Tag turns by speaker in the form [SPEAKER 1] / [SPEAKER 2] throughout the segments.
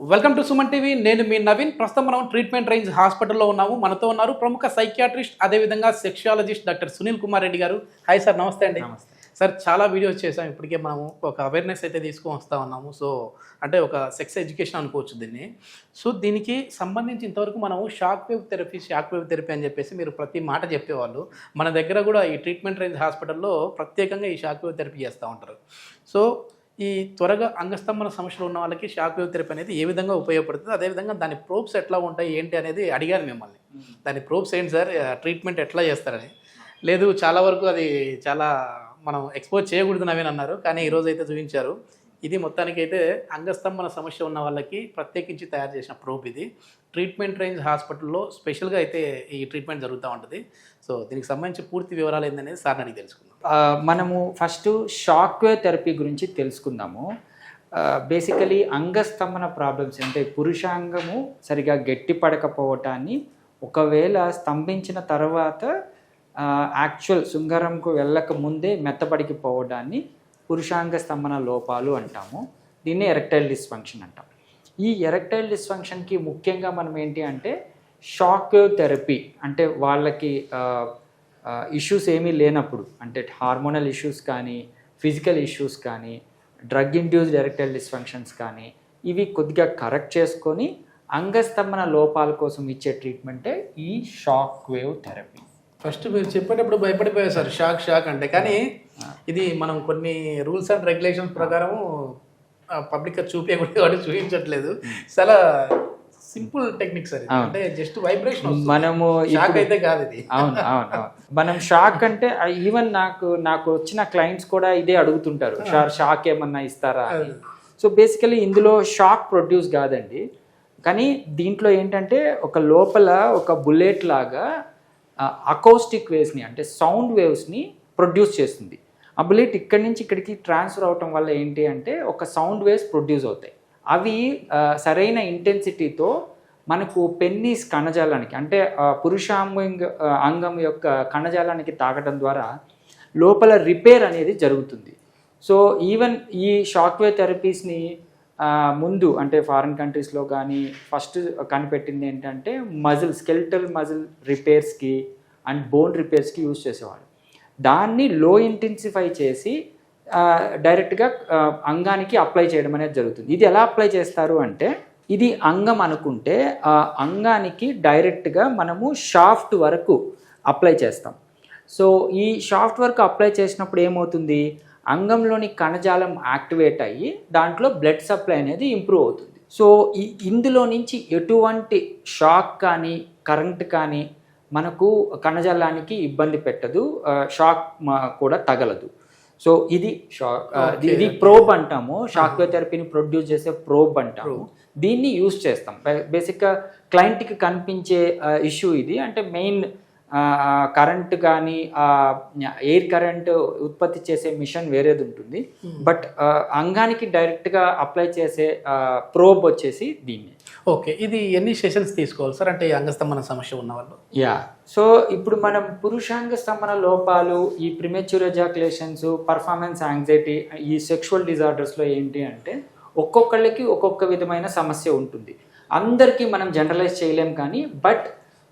[SPEAKER 1] Welcome to Suman TV. నేను మీ నవీన్. ప్రస్తుతం మనం ట్రీట్మెంట్ రేంజ్ హాస్పిటల్లో ఉన్నాము. మనతో ఉన్నారు ప్రముఖ సైకియాట్రిస్ట్, అదేవిధంగా సెక్షువాలజిస్ట్ డాక్టర్ సునీల్ కుమార్ రెడ్డి గారు. హాయ్ సార్, నమస్తే అండి.
[SPEAKER 2] నమస్తే
[SPEAKER 1] సార్, చాలా వీడియోస్ చేసాం. ఇప్పటికే మనము ఒక అవేర్నెస్ అయితే తీసుకొని వస్తూ ఉన్నాము. సో అంటే ఒక సెక్స్ ఎడ్యుకేషన్ అనుకోవచ్చు దీన్ని. సో దీనికి సంబంధించి ఇంతవరకు మనము షాక్ వేవ్ థెరపీ అని చెప్పేసి మీరు ప్రతి మాట చెప్పేవాళ్ళు. మన దగ్గర కూడా ఈ ట్రీట్మెంట్ రేంజ్ హాస్పిటల్లో ప్రత్యేకంగా ఈ షాక్ వేవ్ థెరపీ చేస్తూ ఉంటారు. సో ఈ త్వరగా అంగస్తంభన సమస్యలు ఉన్న వాళ్ళకి షాక్ వేవ్ థెరపీ అనేది ఏ విధంగా ఉపయోగపడుతుంది, అదేవిధంగా దాని ప్రోబ్స్ ఎట్లా ఉంటాయి ఏంటి అనేది అడిగాను మిమ్మల్ని. దాని ప్రోబ్స్ ఏంటి సార్, ట్రీట్మెంట్ ఎట్లా చేస్తారని. లేదు, చాలా వరకు అది చాలా మనం ఎక్స్పోజ్ చేయకూడదు నవీన్ అన్నారు, కానీ ఈరోజు అయితే చూపించారు. ఇది మొత్తానికి అయితే అంగస్తంభన సమస్య ఉన్న వాళ్ళకి ప్రత్యేకించి తయారు చేసిన ప్రోబ్ ఇది. ట్రీట్మెంట్ రేంజ్ హాస్పిటల్లో స్పెషల్గా అయితే ఈ ట్రీట్మెంట్ జరుగుతూ ఉంటుంది. సో దీనికి సంబంధించి పూర్తి వివరాలు ఏందనేది సార్ అడిగి తెలుసుకుందాం.
[SPEAKER 2] మనము ఫస్ట్ షాక్ వేవ్ థెరపీ గురించి తెలుసుకుందాము. బేసికలీ అంగస్తంభన ప్రాబ్లమ్స్ అంటే పురుషాంగము సరిగా గట్టి పడకపోవటాన్ని, ఒకవేళ స్తంభించిన తర్వాత యాక్చువల్ శృంగారంకు వెళ్ళక ముందే మెత్తబడికి పోవడాన్ని పురుషాంగ స్తంభన లోపాలు అంటాము. దీన్ని ఎరెక్టైల్ డిస్ఫంక్షన్ అంటాం. ఈ ఎరెక్టైల్ డిస్ఫంక్షన్కి ముఖ్యంగా మనం ఏంటి అంటే షాక్ వేవ్ థెరపీ అంటే వాళ్ళకి ఇష్యూస్ ఏమీ లేనప్పుడు, అంటే హార్మోనల్ ఇష్యూస్ కానీ, ఫిజికల్ ఇష్యూస్ కానీ, డ్రగ్ ఇండ్యూస్డ్ ఎరెక్టైల్ డిస్ఫంక్షన్స్ కానీ, ఇవి కొద్దిగా కరెక్ట్ చేసుకొని అంగస్తంభన లోపాల కోసం ఇచ్చే ట్రీట్మెంటే ఈ షాక్ వేవ్ థెరపీ.
[SPEAKER 1] ఫస్ట్ మీరు చెప్పేటప్పుడు భయపడిపోయారు సార్, షాక్ అంటే. కానీ ఇది మనం కొన్ని రూల్స్ అండ్ రెగ్యులేషన్స్ ప్రకారము పబ్లిక్గా చూపించకూడదు కాబట్టి చూపించట్లేదు. చాలా సింపుల్ టెక్నిక్ సార్, అంటే జస్ట్ వైబ్రేషన్.
[SPEAKER 2] మనము
[SPEAKER 1] షాక్ అయితే కాదు ఇది.
[SPEAKER 2] అవును. మనం షాక్ అంటే ఈవెన్ నాకు వచ్చిన క్లయింట్స్ కూడా ఇదే అడుగుతుంటారు, సార్ షాక్ ఏమన్నా ఇస్తారా అని. సో బేసికలీ ఇందులో షాక్ ప్రొడ్యూస్ కాదండి, కానీ దీంట్లో ఏంటంటే ఒక లోపల ఒక బుల్లెట్ లాగా అకౌస్టిక్ వేవ్స్ని అంటే సౌండ్ వేవ్స్ని ప్రొడ్యూస్ చేస్తుంది. ఆ బుల్లెట్ ఇక్కడి నుంచి ఇక్కడికి ట్రాన్స్ఫర్ అవటం వల్ల ఏంటి అంటే ఒక సౌండ్ వేవ్స్ ప్రొడ్యూస్ అవుతాయి. అవి సరైన ఇంటెన్సిటీతో మనకు పెన్నీస్ కణజాలానికి అంటే అంగం యొక్క కణజాలానికి తాకడం ద్వారా లోపల రిపేర్ అనేది జరుగుతుంది. సో ఈవెన్ ఈ షాక్ వేవ్ థెరపీస్ని ముందు అంటే ఫారిన్ కంట్రీస్లో కానీ ఫస్ట్ కనిపెట్టింది ఏంటంటే స్కెలిటల్ మజిల్ రిపేర్స్కి అండ్ బోన్ రిపేర్స్కి యూజ్ చేసేవాళ్ళు. దాన్ని లో ఇంటెన్సిఫై చేసి డైరెక్ట్గా అంగానికి అప్లై చేయడం అనేది జరుగుతుంది. ఇది ఎలా అప్లై చేస్తారు అంటే, ఇది అంగం అనుకుంటే ఆ అంగానికి డైరెక్ట్గా మనము షాఫ్ట్ వరకు అప్లై చేస్తాం. సో ఈ షాఫ్ట్ వరకు అప్లై చేసినప్పుడు ఏమవుతుంది, అంగంలోని కణజాలం యాక్టివేట్ అయ్యి దాంట్లో బ్లడ్ సప్లై అనేది ఇంప్రూవ్ అవుతుంది. సో ఇందులో నుంచి ఎటువంటి షాక్ కానీ కరెంట్ కానీ మనకు కణజాలానికి ఇబ్బంది పెట్టదు, షాక్ కూడా తగలదు. సో ఇది ఇది ప్రోబ్ అంటాము. షాక్ వేవ్ థెరపీని ప్రొడ్యూస్ చేసే ప్రోబ్ అంటాము. దీన్ని యూజ్ చేస్తాం. బేసిక్గా క్లయింట్కి కనిపించే ఇష్యూ ఇది. అంటే మెయిన్ కరెంట్ కానీ ఎయిర్ కరెంట్ ఉత్పత్తి చేసే మిషన్ వేరేది ఉంటుంది, బట్ అంగానికి డైరెక్ట్గా అప్లై చేసే ప్రోబ్ వచ్చేసి దీన్ని.
[SPEAKER 1] ఓకే, ఇది ఎన్ని సెషన్స్ తీసుకోవాలి సార్, అంటే అంగస్తంభన సమస్య ఉన్న వాళ్ళు?
[SPEAKER 2] సో ఇప్పుడు మనం పురుషాంగ స్తంభన లోపాలు, ఈ ప్రిమెచ్యూర్ ఎజాకులేషన్స్, పర్ఫార్మెన్స్ యాంగ్జైటీ, ఈ సెక్షువల్ డిజార్డర్స్లో ఏంటి అంటే ఒక్కొక్కళ్ళకి ఒక్కొక్క విధమైన సమస్య ఉంటుంది. అందరికీ మనం జనరలైజ్ చేయలేం, కానీ బట్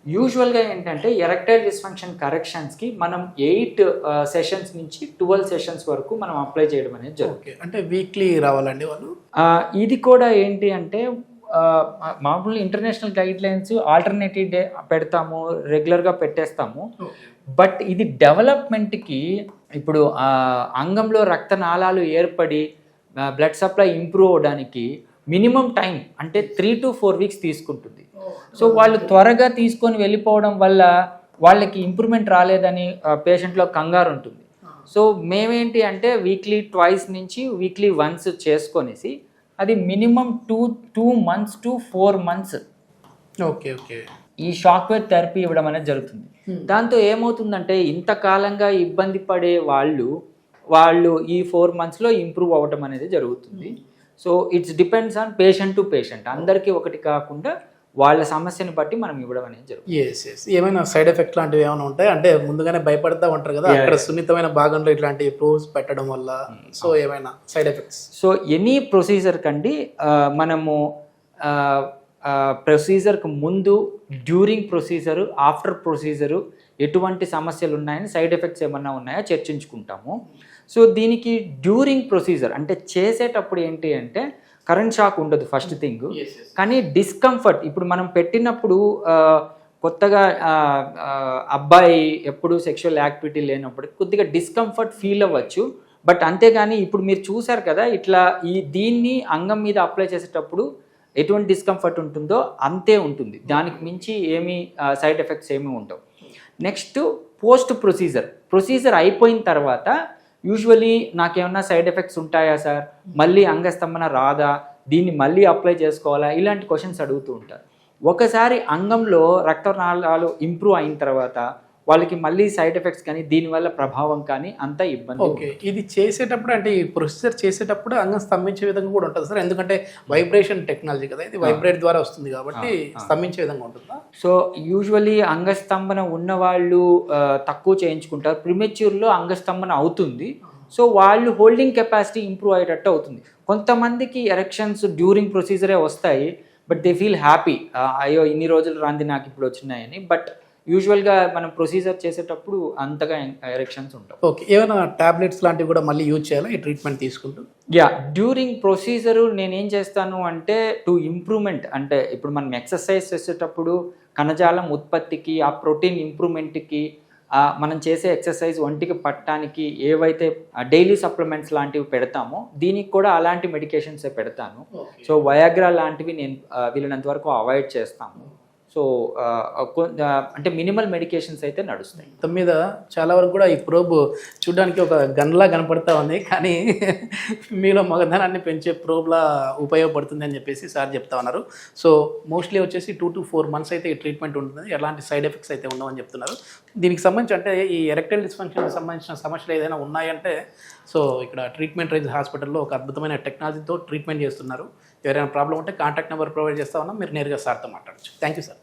[SPEAKER 2] యూజువల్గా ఏంటంటే ఎరెక్టైల్ డిస్ఫంక్షన్ కరెక్షన్స్కి మనం 8 సెషన్స్ నుంచి 12 సెషన్స్ వరకు మనం అప్లై చేయడం అనేది జరుగుతుంది.
[SPEAKER 1] అంటే వీక్లీ రావాలండి వాళ్ళు?
[SPEAKER 2] ఇది కూడా ఏంటి అంటే మామూలు international guide lines alternative day పెడతాము, రెగ్యులర్గా పెట్టేస్తాము. బట్ ఇది డెవలప్మెంట్కి ఇప్పుడు అంగంలో రక్తనాళాలు ఏర్పడి బ్లడ్ సప్లై ఇంప్రూవ్ అవడానికి మినిమం టైం అంటే 3 to 4 వీక్స్ తీసుకుంటుంది. సో వాళ్ళు త్వరగా తీసుకొని వెళ్ళిపోవడం వల్ల వాళ్ళకి ఇంప్రూవ్మెంట్ రాలేదని పేషెంట్లో కంగారు ఉంటుంది. సో మేమేంటి అంటే వీక్లీ 2 నుంచి వీక్లీ 1 చేసుకొనేసి అది minimum 2 months to 4 months
[SPEAKER 1] okay
[SPEAKER 2] ఈ షాక్ వేవ్ థెరపీ ఇవ్వడం అనేది జరుగుతుంది. దాంతో ఏమవుతుందంటే ఇంతకాలంగా ఇబ్బంది పడే వాళ్ళు ఈ 4 monthsలో ఇంప్రూవ్ అవ్వడం అనేది జరుగుతుంది. So it's depends on patient to patient. అందరికీ ఒకటి కాకుండా వాళ్ళ సమస్యను బట్టి మనం ఇవ్వడం అనేది జరుగుతుంది.
[SPEAKER 1] ఏమైనా సైడ్ ఎఫెక్ట్ లాంటివి ఏమైనా ఉంటాయి అంటే ముందుగానే భయపడతా ఉంటారు కదా, అక్కడ సున్నితమైన భాగంలో ఇట్లాంటి ప్రోబ్స్ పెట్టడం వల్ల. సో ఏమైనా side effects?
[SPEAKER 2] So any procedure కండి మనము ప్రొసీజర్కి ముందు, డ్యూరింగ్ ప్రొసీజరు, ఆఫ్టర్ ప్రొసీజరు ఎటువంటి సమస్యలు ఉన్నాయని, సైడ్ ఎఫెక్ట్స్ ఏమన్నా ఉన్నాయో చర్చించుకుంటాము. సో దీనికి డ్యూరింగ్ ప్రొసీజర్ అంటే చేసేటప్పుడు ఏంటి అంటే కరెంట్ షాక్ ఉండదు ఫస్ట్ థింగ్, కానీ డిస్కంఫర్ట్ ఇప్పుడు మనం పెట్టినప్పుడు కొత్తగా అబ్బాయి ఎప్పుడు సెక్షువల్ యాక్టివిటీ లేనప్పుడు కొద్దిగా డిస్కంఫర్ట్ ఫీల్ అవ్వచ్చు. బట్ అంతేగాని ఇప్పుడు మీరు చూసారు కదా ఇట్లా దీన్ని అంగం మీద అప్లై చేసేటప్పుడు ఎటువంటి డిస్కంఫర్ట్ ఉంటుందో అంతే ఉంటుంది, దానికి మించి ఏమీ సైడ్ ఎఫెక్ట్స్ ఏమీ ఉండవు. నెక్స్ట్ పోస్ట్ ప్రొసీజర్ అయిపోయిన తర్వాత యూజువలీ నాకేమన్నా సైడ్ ఎఫెక్ట్స్ ఉంటాయా సార్, మళ్ళీ అంగస్తంభన రాదా, దీన్ని మళ్ళీ అప్లై చేసుకోవాలా, ఇలాంటి క్వశ్చన్స్ అడుగుతూ ఉంటారు. ఒకసారి అంగంలో రక్తనాళాలు ఇంప్రూవ్ అయిన తర్వాత వాళ్ళకి మళ్ళీ సైడ్ ఎఫెక్ట్స్ కానీ దీనివల్ల ప్రభావం కానీ అంత ఇబ్బంది.
[SPEAKER 1] ఓకే, ఇది చేసేటప్పుడు అంటే ఈ ప్రొసీజర్ చేసేటప్పుడు అంగం స్తంభించే విధంగా కూడా ఉంటుంది సార్, ఎందుకంటే వైబ్రేషన్ టెక్నాలజీ కదా ఇది, వైబ్రేట్ ద్వారా వస్తుంది కాబట్టి స్తంభించే విధంగా ఉంటుందా?
[SPEAKER 2] సో యూజువలీ అంగస్తంభన ఉన్న వాళ్ళు తక్కువ చేయించుకుంటారు, ప్రిమెచ్యూర్లో అంగస్తంభన అవుతుంది, సో వాళ్ళు హోల్డింగ్ కెపాసిటీ ఇంప్రూవ్ అయ్యేటట్టు అవుతుంది. కొంతమందికి ఎరెక్షన్స్ డ్యూరింగ్ ప్రొసీజరే వస్తాయి, బట్ దే ఫీల్ హ్యాపీ, అయ్యో ఇన్ని రోజులు రాంది నాకు ఇప్పుడు వచ్చినాయని. బట్ యూజువల్గా మనం ప్రొసీజర్ చేసేటప్పుడు అంతగా ఎరెక్షన్స్ ఉంటాయి.
[SPEAKER 1] ఓకే, ఏమైనా టాబ్లెట్స్ లాంటివి కూడా మళ్ళీ యూజ్ చేయాలా ఈ ట్రీట్మెంట్ తీసుకుంటూ?
[SPEAKER 2] యా, డ్యూరింగ్ ప్రొసీజరు నేనేం చేస్తాను అంటే టు ఇంప్రూవ్మెంట్, అంటే ఇప్పుడు మనం ఎక్సర్సైజ్ చేసేటప్పుడు కణజాలం ఉత్పత్తికి, ఆ ప్రోటీన్ ఇంప్రూవ్మెంట్కి, మనం చేసే ఎక్సర్సైజ్ ఒంటికి పట్టడానికి ఏవైతే డైలీ సప్లిమెంట్స్ లాంటివి పెడతామో దీనికి కూడా అలాంటి మెడికేషన్సే పెడతాను. సో వయాగ్రా లాంటివి నేను వీలైనంత వరకు అవాయిడ్ చేస్తాను. సో అంటే మినిమల్ మెడికేషన్స్ అయితే నడుస్తాయి.
[SPEAKER 1] మొత్తం మీద చాలా వరకు కూడా ఈ ప్రోబ్ చూడడానికి ఒక గన్లా కనపడతా ఉంది, కానీ మీలో మగధనాన్ని పెంచే ప్రోబ్లా ఉపయోగపడుతుంది అని చెప్పేసి సార్ చెప్తా ఉన్నారు. సో మోస్ట్లీ వచ్చేసి 2 to 4 months అయితే ఈ ట్రీట్మెంట్ ఉంటుంది, ఎలాంటి సైడ్ ఎఫెక్ట్స్ అయితే ఉండవని చెప్తున్నారు. దీనికి సంబంధించి అంటే ఈ ఎరెక్టైల్ డిస్ఫంక్షన్కి సంబంధించిన సమస్యలు ఏదైనా ఉన్నాయంటే సో ఇక్కడ ట్రీట్మెంట్ రేంజ్ హాస్పిటల్లో ఒక అద్భుతమైన టెక్నాలజీతో ట్రీట్మెంట్ చేస్తున్నారు. ఎవరైనా ప్రాబ్లం ఉంటే కాంటాక్ట్ నెంబర్ ప్రొవైడ్ చేస్తా ఉన్నాం, మీరు నేరుగా సార్తో మాట్లాడచ్చు. Thank you sir.